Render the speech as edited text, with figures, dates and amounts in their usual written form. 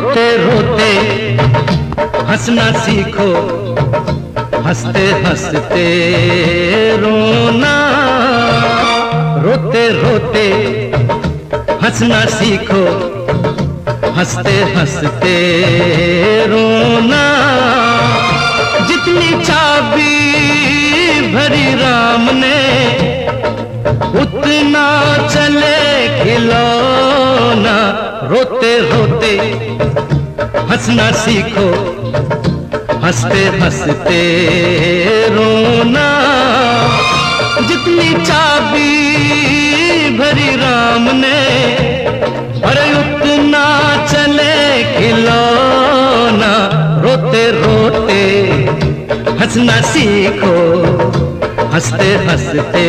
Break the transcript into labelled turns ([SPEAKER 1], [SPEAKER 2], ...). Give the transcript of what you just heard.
[SPEAKER 1] रोते रोते हंसना सीखो, हंसते हंसते रोना। रोते रोते हंसना सीखो, हंसते हंसते रोना। जितनी चाबी भरी राम ने उतना चले खिलौना। रोते रोते हंसना सीखो, हंसते हंसते रोना। जितनी चाबी भरी राम ने अरे उतना चले खिलौना। रोते रोते हंसना सीखो, हंसते हंसते